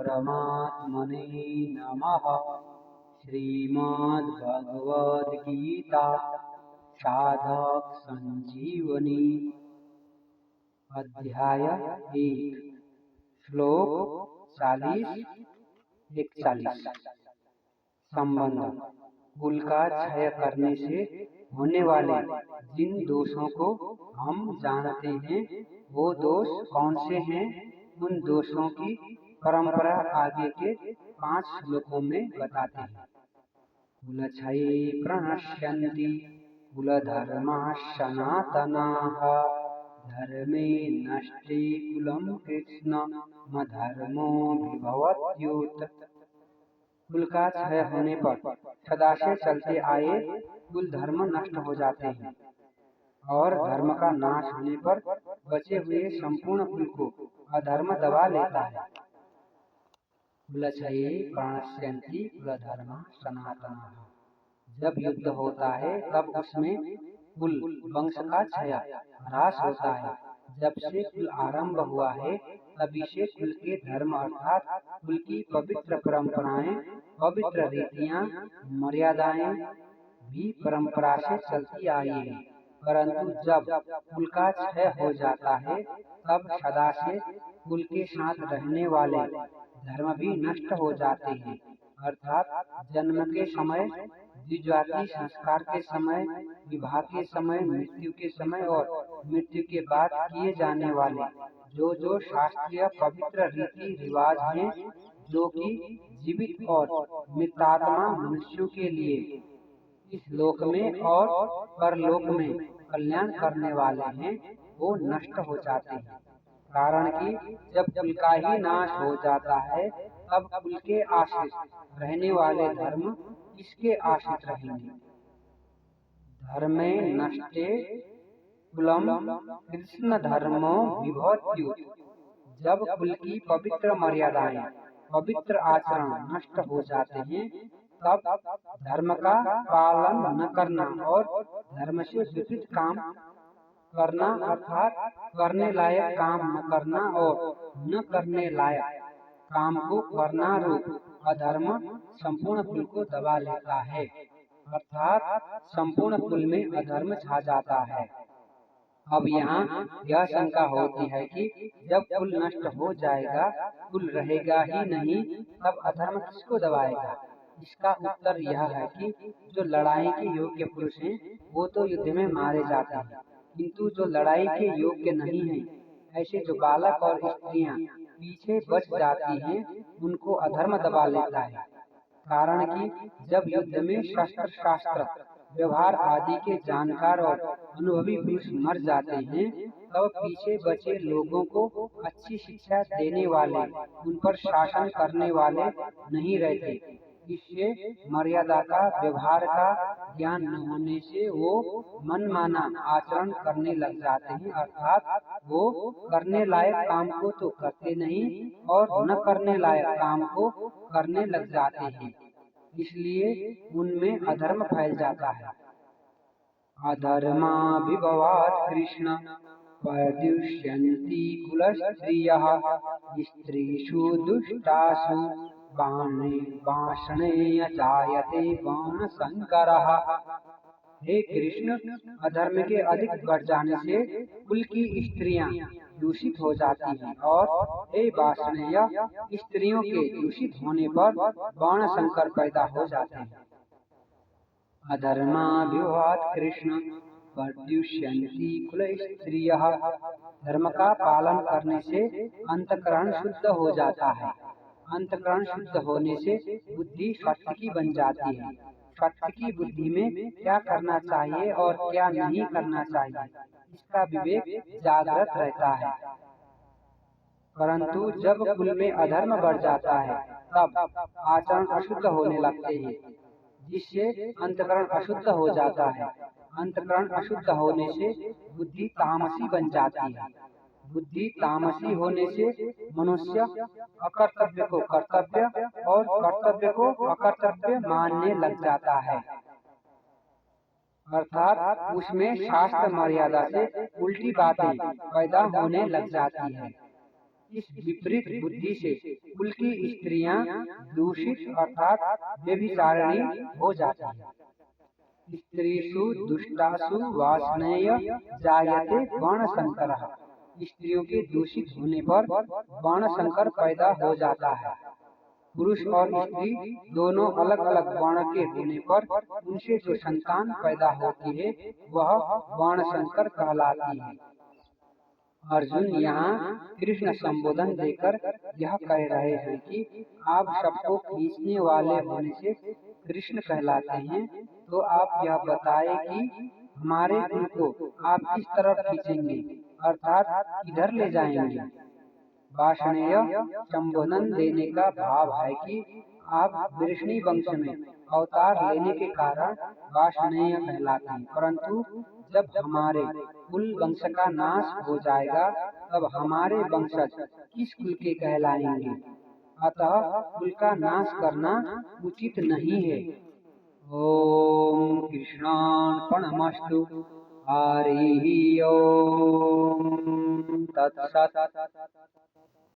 परमात्मने नमः। श्रीमद्भगवद्गीता साधक संजीवनी अध्याय 1 श्लोक 40-41। संबंध। कुल का क्षय करने से होने वाले जिन दोषों को हम जानते हैं वो दोष कौन से हैं, उन दोषों की परंपरा आगे के 5 श्लोकों में बताते हैं। कुलक्षये प्रणश्यन्ति कुलधर्माः सनातनाः धर्मे नष्टे कुलं कृष्ण मधर्मो विभवत्युत। कुल का क्षय होने पर सदा से चलते आए कुल धर्म नष्ट हो जाते हैं और धर्म का नाश होने पर बचे हुए संपूर्ण कुल को अधर्म दबा लेता है। कुलक्षये प्रणश्यन्ति कुलधर्माः सनातनाः। जब युद्ध होता है तब उसमें कुल वंश का क्षय ह्रास होता है। जब से कुल आरंभ हुआ है तभी से कुल के धर्म अर्थात कुल की पवित्र परंपराएं, पवित्र रीतियां, मर्यादाएं भी परंपरा से चलती आई है। परंतु जब कुल का क्षय हो जाता है तब सदा से कुल के साथ रहने वाले धर्म भी नष्ट हो जाते हैं। अर्थात जन्म के समय, द्विजाति संस्कार के समय, विवाह के समय, मृत्यु के समय और मृत्यु के बाद किए जाने वाले जो शास्त्रीय पवित्र रीति रिवाज हैं, जो कि जीवित और मृतात्मा मनुष्यों के लिए इस लोक में और परलोक में कल्याण करने वाले हैं, वो नष्ट हो जाते हैं। कारण कि जब कुल का ही नाश हो जाता है तब कुल के आश्रित रहने वाले धर्म किसके आश्रित रहेंगे। धर्मे नष्टे कुलम कृष्ण धर्मो विभवत्युत। जब कुल की पवित्र मर्यादाएं, पवित्र आचरण नष्ट हो जाते हैं तब धर्म का पालन न करना और धर्म से विपरीत काम करना अर्थात करने लायक काम न करना और न करने लायक काम को करना रूप अधर्म संपूर्ण कुल को दबा लेता है। अर्थात संपूर्ण कुल में अधर्म छा जाता है। अब यहाँ यह शंका होती है कि जब कुल नष्ट हो जाएगा, कुल रहेगा ही नहीं, तब अधर्म किसको दबाएगा। इसका उत्तर यह है कि जो लड़ाई के योग्य पुरुष हैं वो तो युद्ध में मारे जाते हैं, किंतु जो लड़ाई के योग्य नहीं है, ऐसे जो बालक और स्त्रियां पीछे बच जाती हैं, उनको अधर्म दबा लेता है। कारण कि जब युद्ध में शस्त्र शास्त्र व्यवहार आदि के जानकार और अनुभवी पुरुष मर जाते हैं तब पीछे बचे लोगों को अच्छी शिक्षा देने वाले, उन पर शासन करने वाले नहीं रहते। इससे मर्यादा का, व्यवहार का ज्ञान न होने से वो मनमाना आचरण करने लग जाते हैं। अर्थात वो करने लायक काम को तो करते नहीं और न करने लायक काम को करने लग जाते हैं। इसलिए उनमें अधर्म फैल जाता है। अधर्माभिभवात् कृष्ण पर्युष्यन्ति कुलस्त्रियः स्त्रीषु दुष्टासु बाषणे जायते बाणशंकरः। हे कृष्ण, अधर्म के अधिक बढ़ जाने से कुल की स्त्रियां दूषित हो जाती हैं और हे बाषणेय, स्त्रियों के दूषित होने पर बाणशंकर पैदा हो जाते हैं। अधर्माभिभवात् कृष्ण पर्युष्यन्ति कुलस्त्रियः। धर्म का पालन करने से अंतःकरण शुद्ध हो जाता है। अंतःकरण शुद्ध होने से बुद्धि सत्य की बन जाती है। सत्य की बुद्धि में क्या करना चाहिए और क्या नहीं करना चाहिए, इसका विवेक जागृत रहता है। परंतु जब कुल में अधर्म बढ़ जाता है तब आचरण अशुद्ध होने लगते हैं, जिससे अंतःकरण अशुद्ध हो जाता है। अंतःकरण अशुद्ध होने से बुद्धि तामसी बन जाती है। बुद्धि तामसी होने से मनुष्य अकर्तव्य को कर्तव्य और कर्तव्य को अकर्तव्य मानने लग जाता है। अर्थात उसमें शास्त्र मर्यादा से उल्टी बातें पैदा होने लग जाती है। इस विपरीत बुद्धि से कुल की स्त्रियां दूषित अर्थात व्यभिचारिणी हो जाती हैं। स्त्रीषु दुष्टासु वासनेय जायते वर्णशंकरः। स्त्रियों के दूषित होने पर वर्णशंकर पैदा हो जाता है। पुरुष और स्त्री दोनों अलग अलग वर्ण के होने पर उनसे जो संतान पैदा होती है वह वर्णशंकर कहलाती है। अर्जुन यहाँ कृष्ण संबोधन देकर यह कह रहे हैं कि आप सबको खींचने वाले होने से कृष्ण कहलाते हैं, तो आप यह बताएं कि हमारे कुल को आप किस तरफ खींचेंगे, अर्थात किधर ले जाएंगे। वार्ष्णेय संबोधन देने का भाव है कि आप वृष्णि वंश में अवतार लेने के कारण वार्ष्णेय कहलाते हैं, परंतु जब हमारे कुल वंश का नाश हो जाएगा तब हमारे वंशज किस कुल के कहलाएंगे। अतः कुल का नाश करना उचित नहीं है। ओम कृष्णार्पणमस्तु। हरि ओम तत्सत्।